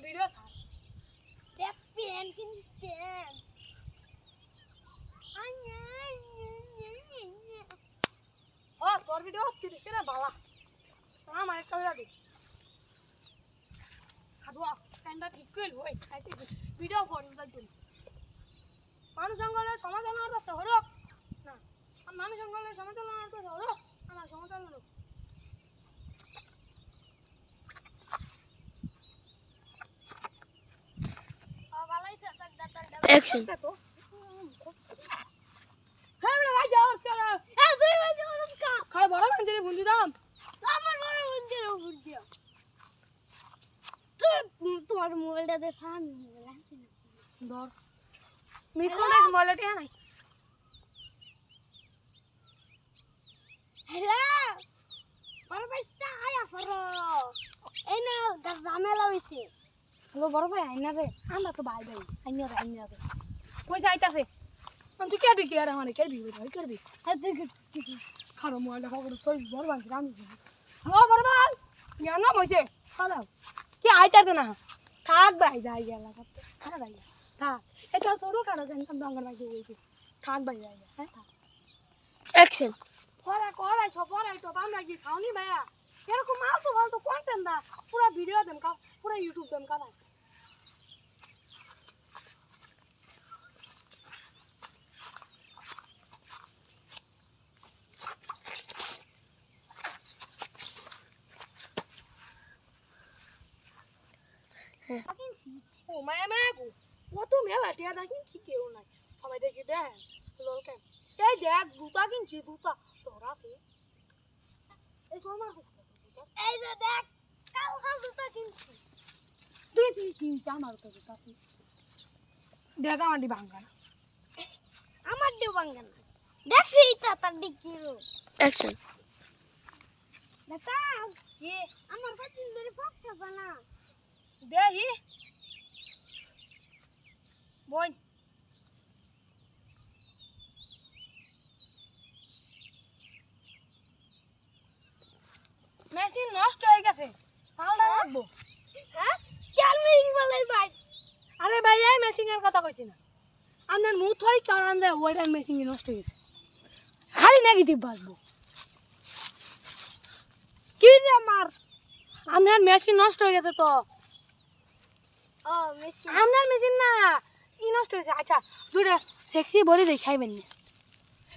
video ছাড় দেখ pen কিন্তু পেন ও তোর ভিডিও তিরিশ না বালা আমার একটা হয়ে যাবে খাবো প্যান্টটা ঠিক করে ওই ভিডিও করে তার জন্য মানুষ জঙ্গলের সমাধান করতে হলো না মানুষ জঙ্গলের সমাধান করতে হলো আমার সমাধান হলো অ্যাকশন হ্যাঁ ভাই যাও চলো এই দুই ভাই যাও কা খাই বড় বান্ধে বুঝি দাম আমার বড় বন্ধুর উপর দিয়া তুই তোমার মোবাইলটা দে ফান ধর মিস কল দেখ মোবাইলটা নাই হ্যালো বড় ভাইটা আয়া ফরো এই না ঝামেলা হইছে হ্যালো বড় ভাই আইনা রে আমরা তো ভাই ভাই আইনা রে কই যাইতাছে তুই কেবি কি আর মানে কেবি ভাই করবি খারো মোবাইলটা খবর তুই বড় ভাই আমি হ্যালো বড় ভাই জ্ঞান না হইছে হ্যালো কি আইতাছে না থাক ভাই যাই গেলা করতে হ্যাঁ ভাই থাক এটা ছোটো কারো জানি দঙ্গল ভাই বলছি থাক ভাই যাই হ্যাঁ থাক অ্যাকশন করাই সব পড়াই তো আমরা কি খাওনি ভাইয়া এরকম মালতো ফালতু কন্টেন্ট দা পুরো ভিডিও দেন কা পুরো ইউটিউব দেন কা ভাই ও মায়া মায়া গো কত মেলা টিয়া দা কিনছি কেউ নাই সবাই দেখে দেখ লল কেন এই দেখ জুতা কিনছি জুতা তোরা কে এই তোমার এই যে দেখ কাল কাল জুতা কিনছি তুই কিনছি আমার তো জুতা দেখ আমার দি ভাঙ্গা আমার দিও বাঙ্গা না দেখছি তা তার দিকিরো অ্যাকশন দেখা কি আমার কাছে ধরে ফটো বানা দেহি বই মেশিন নষ্ট হয়ে গেছে পাল্টা রাখবো হ্যাঁ ক্যালমিং বলাই ভাই আরে ভাই এই মেশিনের কথা কইছি না আপনার মুখ থই কারণ দে ওইটার মেশিন নষ্ট হয়ে গেছে খালি নেগেটিভ বাসবো কি রে আমার আপনার মেশিন নষ্ট হয়ে গেছে তো ও মেশিন আপনার মেশিন না ই নষ্ট হয়েছে আচ্ছা দুইটা সেক্সি বডি দেখাইবেন না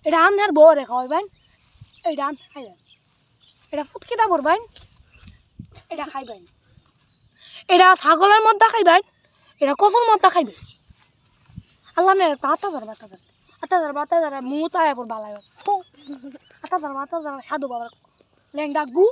এটা আপনার বউ দেখাইবেন এইটা আন খাইবেন এটা ফুটকিটা করবেন এটা খাইবেন এটা ছাগলের মধ্যে খাইবেন এটা কচুর মধ্যে খাইবেন আল্লাহ আপনার বাতা মুখ তাই পর বালাই সাধু বাবার ল্যাংডা গু